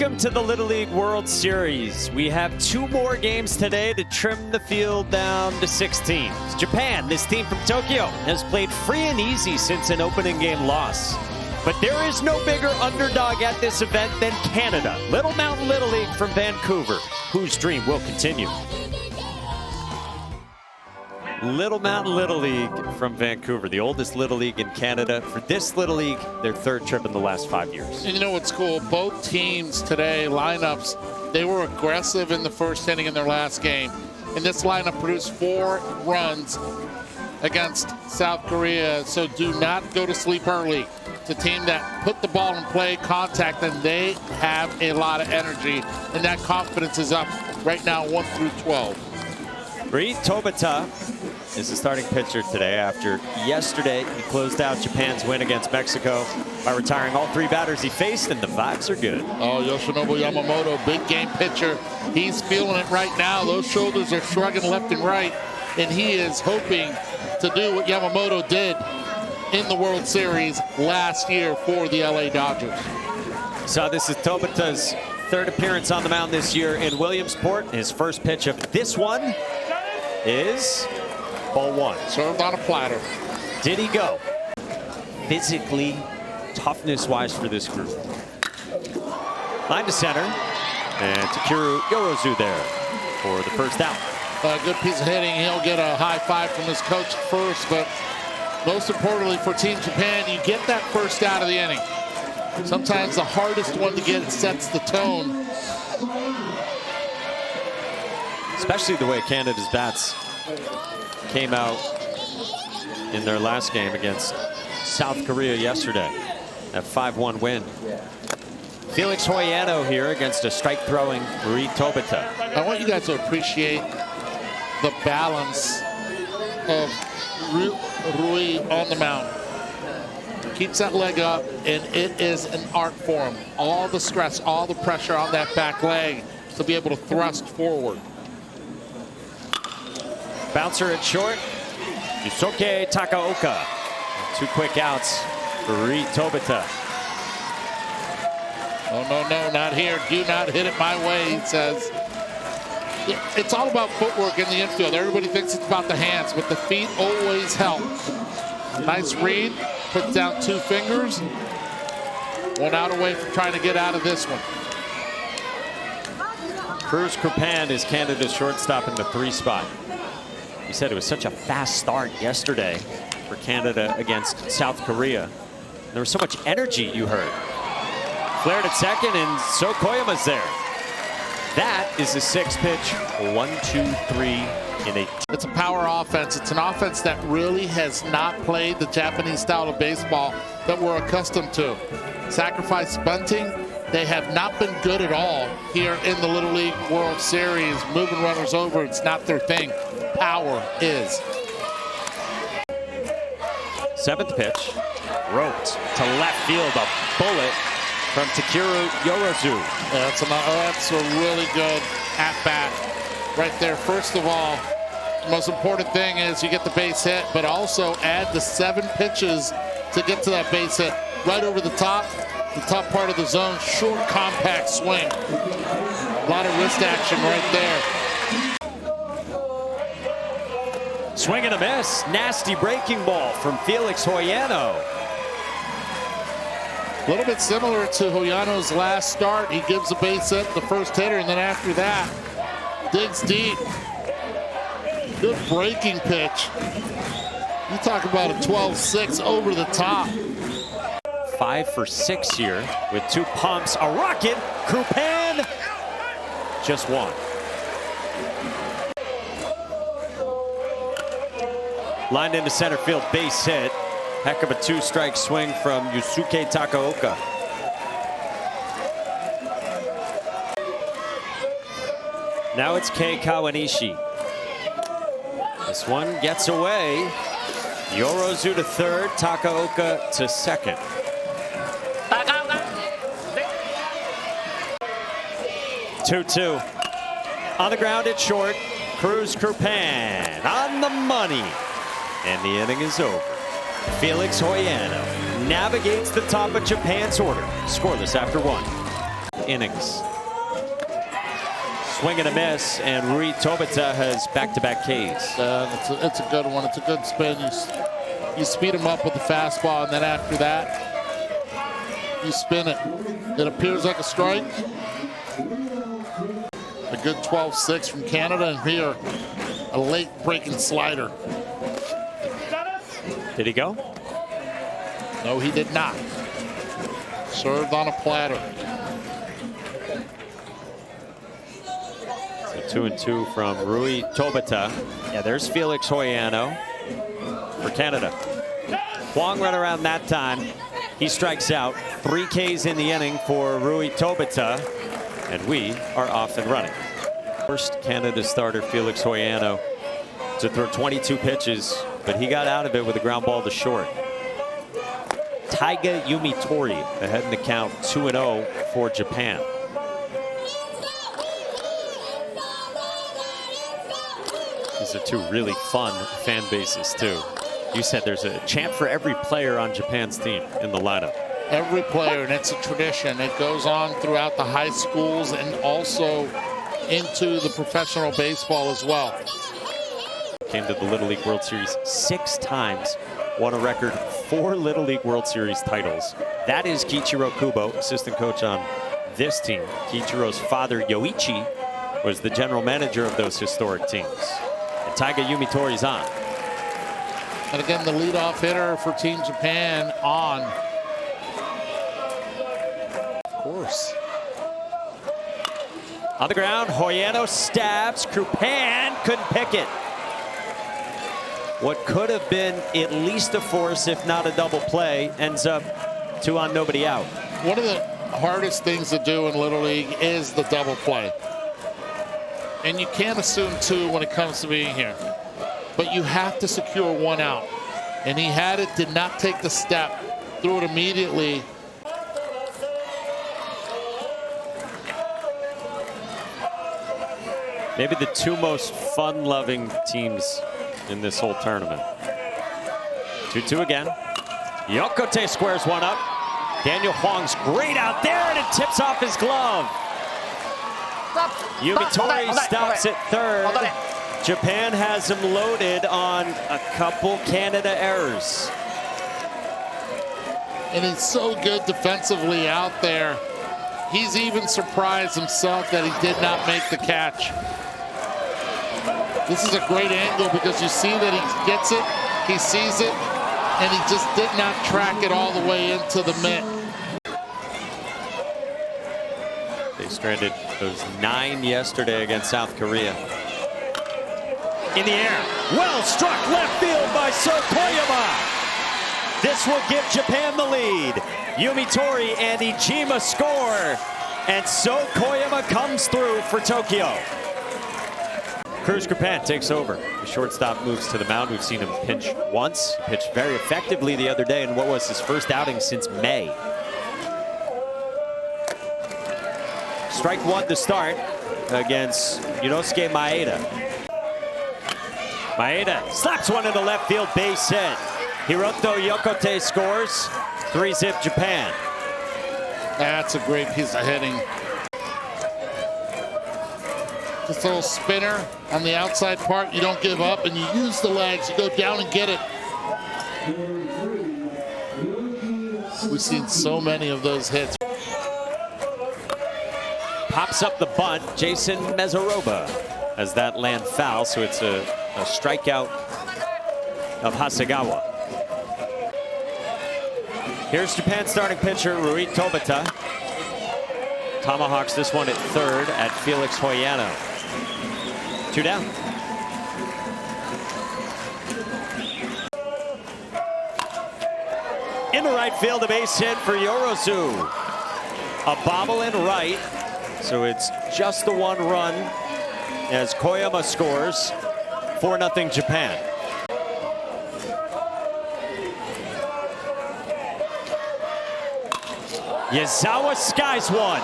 Welcome to the Little League World Series. We have 2 more games today to trim the field down to 6 teams. Japan, this team from Tokyo, has played free and easy since an opening game loss. But there is no bigger underdog at this event than Canada. Little Mountain Little League from Vancouver, whose dream will continue. Little Mountain Little League from Vancouver, the oldest Little League in Canada. For this Little League, their 3rd trip in the last 5 years. And you know what's cool? Both teams today, lineups, they were aggressive in the first inning in their last game. And this lineup produced 4 runs against South Korea. So do not go to sleep early. It's a team that put the ball in play, contact, and they have a lot of energy. And that confidence is up right now, 1 through 12. Rii Tobita is the starting pitcher today after yesterday he closed out Japan's win against Mexico by retiring all 3 batters he faced, and the vibes are good. Oh, Yoshinobu Yamamoto, big game pitcher. He's feeling it right now. Those shoulders are shrugging left and right, and he is hoping to do what Yamamoto did in the World Series last year for the LA Dodgers. So this is Tobita's 3rd appearance on the mound this year in Williamsport. His first pitch of this one is ball 1. Served on a platter. Did he go? Physically, toughness-wise for this group. Line to center, and Takeru Yorozu there for the first out. A good piece of hitting. He'll get a high five from his coach first, but most importantly for Team Japan, you get that first out of the inning. Sometimes the hardest one to get sets the tone. Especially the way Canada's bats came out in their last game against South Korea yesterday. That 5-1 win. Felix Hoyano here against a strike-throwing Rii Tobita. I want you guys to appreciate the balance of Rui on the mound. Keeps that leg up, and it is an art form. All the stress, all the pressure on that back leg to be able to thrust forward. Bouncer at short, Yusuke Takaoka. 2 quick outs for Rii Tobita. Oh, no, not here. Do not hit it my way, he says. It's all about footwork in the infield. Everybody thinks it's about the hands, but the feet always help. Nice read. Puts down 2 fingers. 1 out away from trying to get out of this one. Cruz Krupan is Canada's shortstop in the 3 spot. He said it was such a fast start yesterday for Canada against South Korea. There was so much energy, you heard. Flared at second, and so Koyama's there. That is the 6th pitch. 1, 2, 3 in a... It's a power offense. It's an offense that really has not played the Japanese style of baseball that we're accustomed to. Sacrifice bunting. They have not been good at all here in the Little League World Series. Moving runners over, it's not their thing. Power is. 7th pitch, roped to left field, a bullet from Takeru Yorozu. That's a really good at-bat right there. First of all, the most important thing is you get the base hit, but also add the 7 pitches to get to that base hit. Right over the top part of the zone, short, compact swing. A lot of wrist action right there. Swing and a miss. Nasty breaking ball from Felix Hoyano. A little bit similar to Hoyano's last start. He gives a base hit, the first hitter, and then after that, digs deep. Good breaking pitch. You talk about a 12-6 over the top. 5 for 6 here with 2 pumps. A rocket. Krupan. Just 1. Lined into center field, base hit. Heck of a 2-strike swing from Yusuke Takaoka. Now it's Kei Kawanishi. This one gets away. Yorozu to 3rd, Takaoka to 2nd. 2-2. On the ground at short, Cruz Krupan on the money. And the inning is over. Felix Hoyano navigates the top of Japan's order, scoreless after 1. innings. Swing and a miss, and Rui Tobita has back-to-back Ks. It's a good one. It's a good spin. You speed him up with the fastball, and then after that, you spin it. It appears like a strike. A good 12-6 from Canada, and here, a late breaking slider. Did he go? No, he did not. Served on a platter. So 2-2 from Rui Tobita. Yeah, there's Felix Hoyano for Canada. Huang run around that time. He strikes out. 3 Ks in the inning for Rui Tobita. And we are off and running. First Canada starter Felix Hoyano to throw 22 pitches, but he got out of it with a ground ball to short. Taiga Yumitori ahead in the count 2-0 for Japan. These are 2 really fun fan bases too. You said there's a chant for every player on Japan's team in the lineup. Every player, and it's a tradition. It goes on throughout the high schools and also into the professional baseball as well. Came to the Little League World Series 6 times, won a record 4 Little League World Series titles. That is Kiichiro Kubo, assistant coach on this team. Kiichiro's father, Yoichi, was the general manager of those historic teams. And Taiga Yumitori's on. And again, the leadoff hitter for Team Japan on. Of course. On the ground, Hoyano stabs. Krupan couldn't pick it. What could have been at least a force, if not a double play, ends up 2 on, nobody out. One of the hardest things to do in Little League is the double play. And you can't assume 2 when it comes to being here. But you have to secure 1 out. And he had it, did not take the step, threw it immediately. Maybe the 2 most fun-loving teams in this whole tournament. 2-2 again. Yokote squares 1 up. Daniel Huang's great out there, and it tips off his glove. Yumitori stops at third. Japan has him loaded on a couple Canada errors. And he's so good defensively out there. He's even surprised himself that he did not make the catch. This is a great angle because you see that he gets it, he sees it, and he just did not track it all the way into the mitt. They stranded those 9 yesterday against South Korea. In the air, well struck left field by So Koyama. This will give Japan the lead. Yumitori and Ijima score, and So Koyama comes through for Tokyo. Cruz Krupan takes over. The shortstop moves to the mound. We've seen him pinch once. He pitched very effectively the other day in what was his first outing since May. Strike 1 to start against Yunosuke Maeda. Maeda slaps 1 into left field, base hit. Hiroto Yokote scores. 3-zip Japan. That's a great piece of hitting. Just a little spinner on the outside part. You don't give up, and you use the legs. You go down and get it. We've seen so many of those hits. Pops up the bunt, Jason Mezaroba, as that land foul, so it's a strikeout of Hasegawa. Here's Japan's starting pitcher, Rui Tobita. Tomahawks this one at third at Felix Hoyano. 2 down. In the right field, a base hit for Yorozu. A bobble in right, so it's just the 1 run as Koyama scores. 4-0 Japan. Yazawa skies 1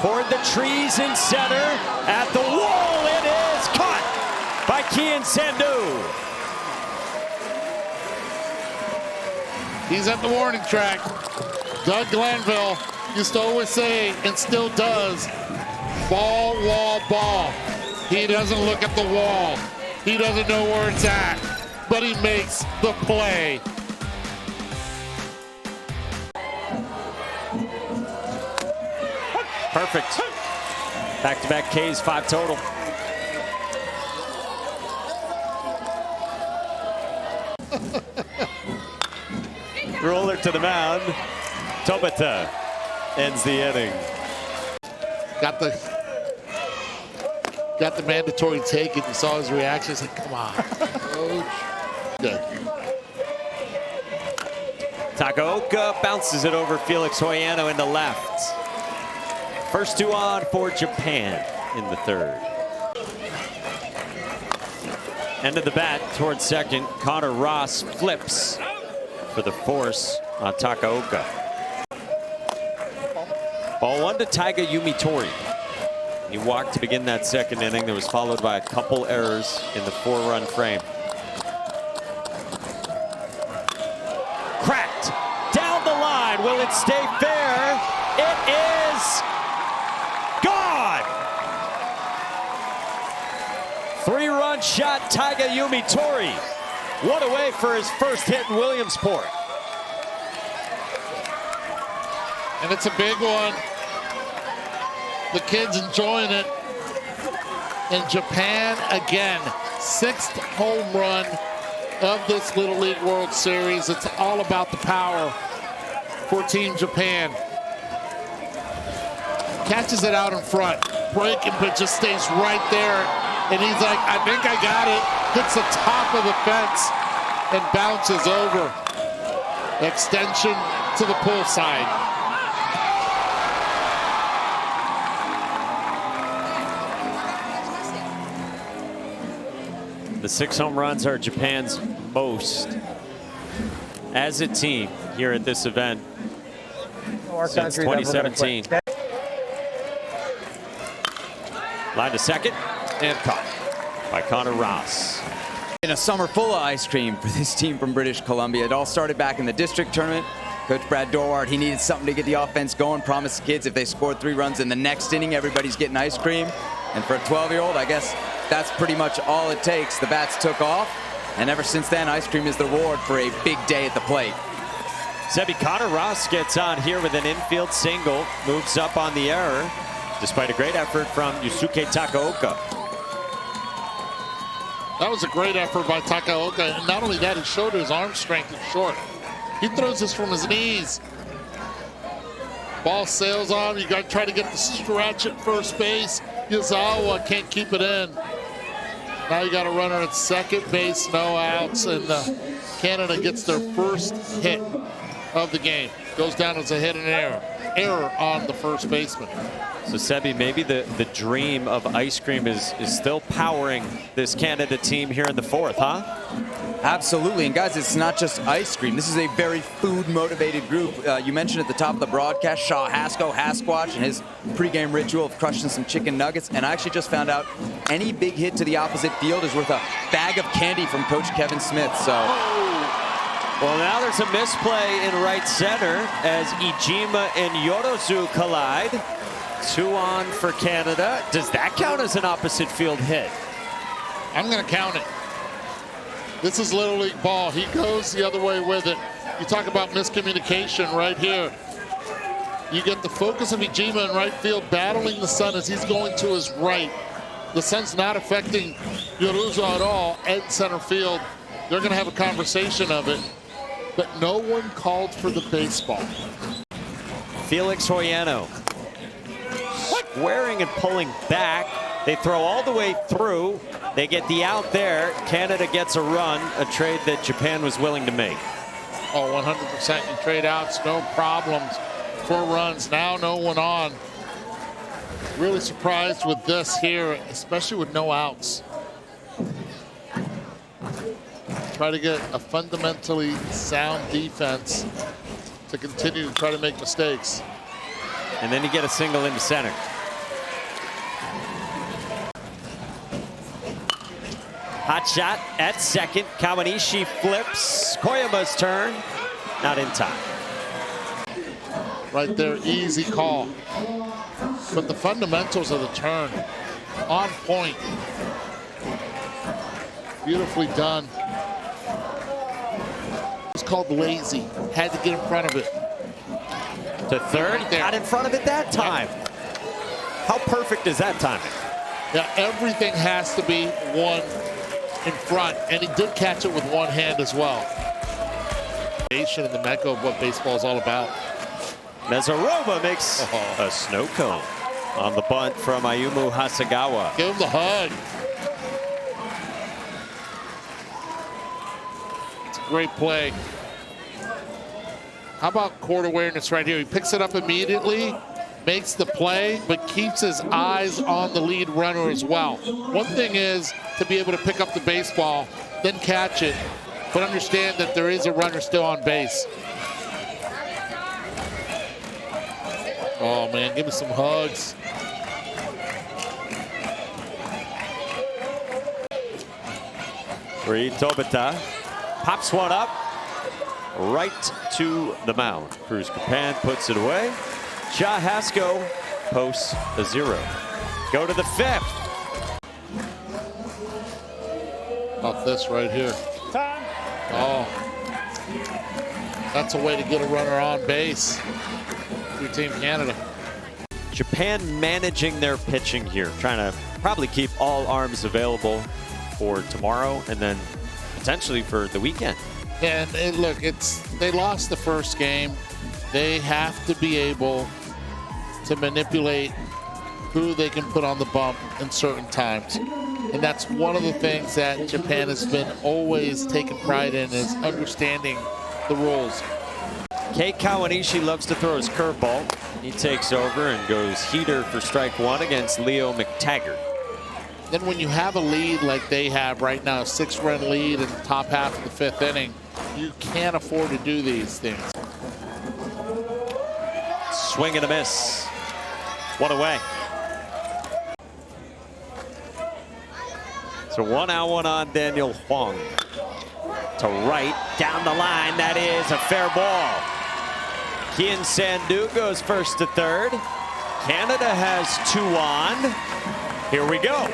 toward the trees in center. At the wall, it is caught by Kian Sandu. He's at the warning track. Doug Glanville used to always say, and still does, ball, wall, ball. He doesn't look at the wall. He doesn't know where it's at, but he makes the play. Perfect. Back-to-back Ks, 5 total. Roller to the mound. Tobita ends the inning. Got the mandatory take, and you saw his reaction. He's like, come on, coach. Good. Takaoka bounces it over Felix Hoyano in the left. First 2 on for Japan in the third. End of the bat towards second. Connor Ross flips for the force on Takaoka. Ball 1 to Taiga Yumitori. He walked to begin that second inning. That was followed by a couple errors in the 4-run frame. Cracked down the line. Will it stay fair? It is gone. 3-run shot, Taiga Yumitori. One away for his first hit in Williamsport. And it's a big one. The kid's enjoying it. And Japan again, 6th home run of this Little League World Series. It's all about the power for Team Japan. Catches it out in front, breaking, but just stays right there. And he's like, I think I got it. Hits the top of the fence and bounces over. Extension to the pull side. The 6 home runs are Japan's most as a team here at this event since 2017. Line to second and caught by Connor Ross. In a summer full of ice cream for this team from British Columbia. It all started back in the district tournament. Coach Brad Dorwart, he needed something to get the offense going, promised the kids if they scored 3 runs in the next inning, everybody's getting ice cream. And for a 12-year-old, I guess that's pretty much all it takes. The bats took off, and ever since then, ice cream is the reward for a big day at the plate. Sebi, Connor Ross gets on here with an infield single, moves up on the error, despite a great effort from Yusuke Takaoka. That was a great effort by Takaoka. And not only that, he showed his arm strength and short. He throws this from his knees. Ball sails on. You got to try to get the stretch at first base. Yazawa can't keep it in. Now you got a runner at second base, no outs, and Canada gets their first hit of the game. Goes down as a hit and error. Error on the first baseman. So Sebi, maybe the dream of ice cream is still powering this Canada team here in the fourth, huh? Absolutely, and guys, it's not just ice cream. This is a very food-motivated group. You mentioned at the top of the broadcast, Shaw Hasquatch, and his pregame ritual of crushing some chicken nuggets. And I actually just found out any big hit to the opposite field is worth a bag of candy from Coach Kevin Smith. So, well, now there's a misplay in right center as Ijima and Yorozu collide. 2 on for Canada. Does that count as an opposite field hit? I'm going to count it. This is Little League ball. He goes the other way with it. You talk about miscommunication right here. You get the focus of Ijima in right field battling the sun as he's going to his right. The sun's not affecting Yorozu at all at center field. They're going to have a conversation of it, but no one called for the baseball. Felix Hoyano squaring and pulling back. They throw all the way through. They get the out there. Canada gets a run, a trade that Japan was willing to make. Oh, 100%. You trade outs, no problems. 4 runs, now no one on. Really surprised with this here, especially with no outs. Try to get a fundamentally sound defense to continue to try to make mistakes. And then you get a single into center. Hot shot at second. Kawanishi flips. Koyama's turn. Not in time. right there, easy call. But the fundamentals of the turn, on point. Beautifully done. It's called lazy. Had to get in front of it. To third, Right there. got in front of it that time. How perfect is that timing? Yeah, everything has to be one in front, and he did catch it with one hand as well. In the mecca of what baseball is all about. Mezzarova makes a snow cone on the bunt from Ayumu Hasegawa. Give him the hug. It's a great play. How about court awareness right here? He picks it up immediately, makes the play, but keeps his eyes on the lead runner as well. One thing is to be able to pick up the baseball, then catch it, but understand that there is a runner still on base. Oh man, give me some hugs. Reed Tobita pops one up right to the mound. Cruz Capan puts it away. Shah Hasko posts a 0. Go to the 5th. Off this right here. Oh, that's a way to get a runner on base. Your Team Canada. Japan managing their pitching here, trying to probably keep all arms available for tomorrow and then potentially for the weekend. And look, they lost the first game. They have to be able to manipulate who they can put on the bump in certain times. And that's one of the things that Japan has been always taking pride in, is understanding the rules. Kei Kawanishi loves to throw his curveball. He takes over and goes heater for strike 1 against Leo McTaggart. Then when you have a lead like they have right now, a 6-run lead in the top half of the 5th inning, you can't afford to do these things. Swing and a miss. One away. So 1 out, 1 on Daniel Huang. To right, down the line, that is a fair ball. Kian Sandu goes first to third. Canada has 2 on. Here we go.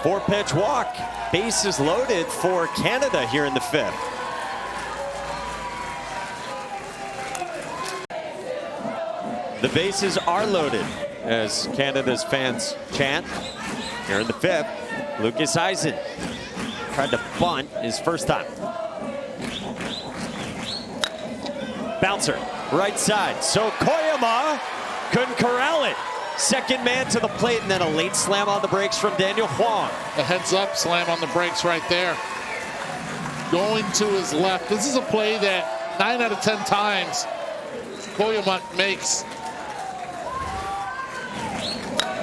Four-pitch walk. Bases loaded for Canada here in the 5th. The bases are loaded as Canada's fans chant. Here in the 5th, Lucas Eisen tried to bunt his first time. Bouncer, right side. So Koyama couldn't corral it. Second man to the plate, and then a late slam on the brakes from Daniel Huang. A heads-up slam on the brakes right there. Going to his left. This is a play that 9 out of 10 times Koyama makes.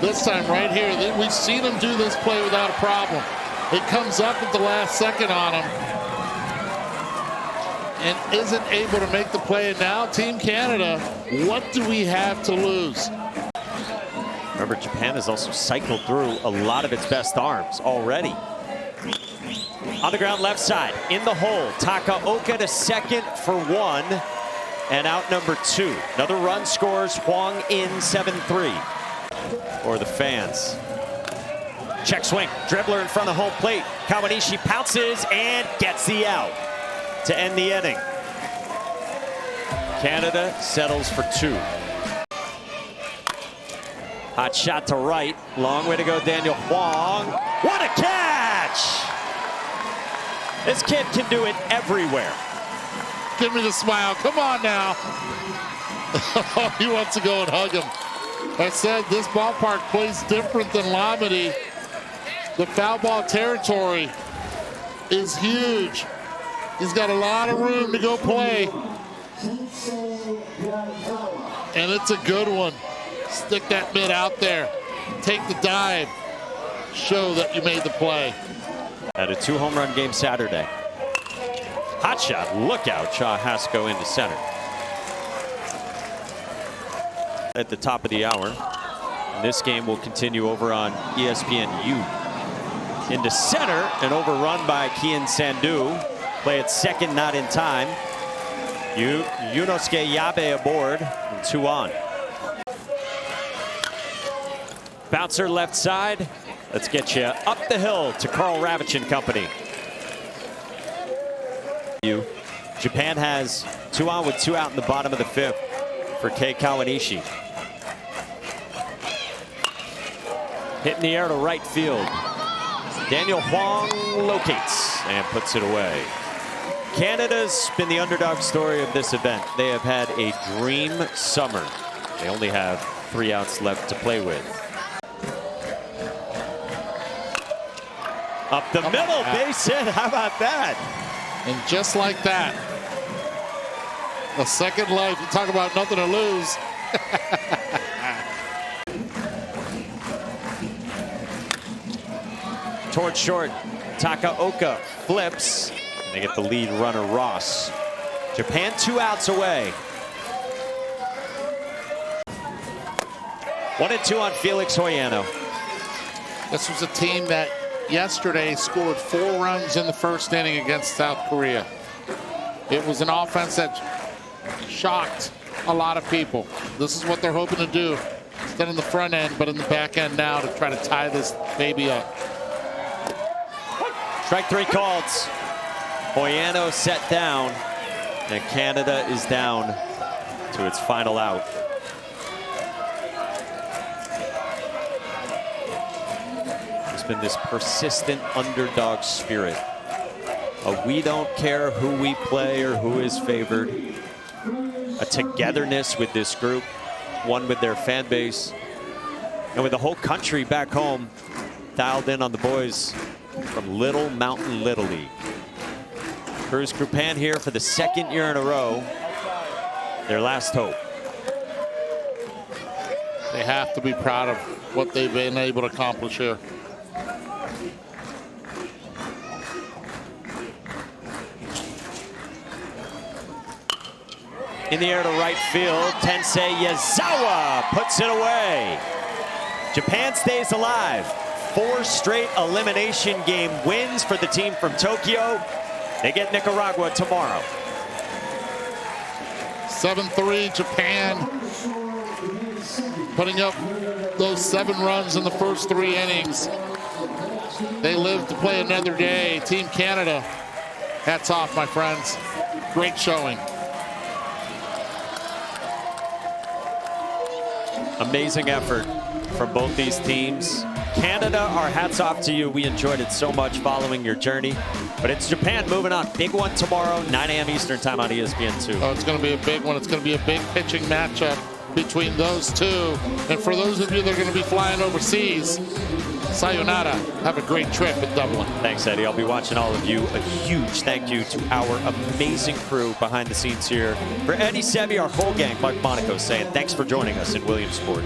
This time right here, we've seen him do this play without a problem. It comes up at the last second on him and isn't able to make the play. And now Team Canada, what do we have to lose? Remember, Japan has also cycled through a lot of its best arms already. On the ground left side, in the hole, Takaoka to second for 1 and out number 2. Another run scores, Huang in 7-3. For the fans. Check swing, dribbler in front of the home plate. Kawanishi pounces and gets the out to end the inning. Canada settles for 2. Hot shot to right. Long way to go, Daniel Huang. What a catch! This kid can do it everywhere. Give me the smile. Come on now. He wants to go and hug him. I said this ballpark plays different than Lamedy. The foul ball territory is huge. He's got a lot of room to go play. And it's a good one. Stick that mid out there. Take the dive. Show that you made the play. At a 2-home run game Saturday. Hot shot, look out. Shah Hasko into center. At the top of the hour. And this game will continue over on ESPN U. into center and overrun by Kian Sandu. Play at second, not in time. Yunosuke Yabe aboard, and 2 on. Bouncer left side. Let's get you up the hill to Carl Ravitch and company. Japan has 2 on with 2 out in the bottom of the 5th for Kei Kawanishi. Hit in the air to right field. Daniel Huang locates and puts it away. Canada's been the underdog story of this event. They have had a dream summer. They only have 3 outs left to play with. Up the middle, base hit. How about that? And just like that, a second life. You talk about nothing to lose. Towards short, Takaoka flips. And they get the lead runner, Ross. Japan 2 outs away. 1 and 2 on Felix Hoyano. This was a team that yesterday scored 4 runs in the first inning against South Korea. It was an offense that shocked a lot of people. This is what they're hoping to do. Instead in the front end, but in the back end now to try to tie this baby up. Strike 3 called. Hoyano set down, and Canada is down to its final out. There's been this persistent underdog spirit. We don't care who we play or who is favored. A togetherness with this group, one with their fan base, and with the whole country back home dialed in on the boys from Little Mountain Little League. Cruz Krupan here for the 2nd year in a row. Their last hope. They have to be proud of what they've been able to accomplish here. In the air to right field, Tensei Yazawa puts it away. Japan stays alive. 4 straight elimination game wins for the team from Tokyo. They get Nicaragua tomorrow. 7-3 Japan, putting up those 7 runs in the first 3 innings. They live to play another day. Team Canada, hats off, my friends. Great showing. Amazing effort from both these teams. Canada, our hats off to you. We enjoyed it so much following your journey. But it's Japan moving on. Big one tomorrow, 9 a.m. Eastern time on ESPN2. Oh, it's going to be a big one. It's going to be a big pitching matchup between those two. And for those of you that are going to be flying overseas, sayonara. Have a great trip in Dublin. Thanks, Eddie. I'll be watching all of you. A huge thank you to our amazing crew behind the scenes here. For Eddie, Sebi, our whole gang, Mark Monaco saying thanks for joining us in Williamsport.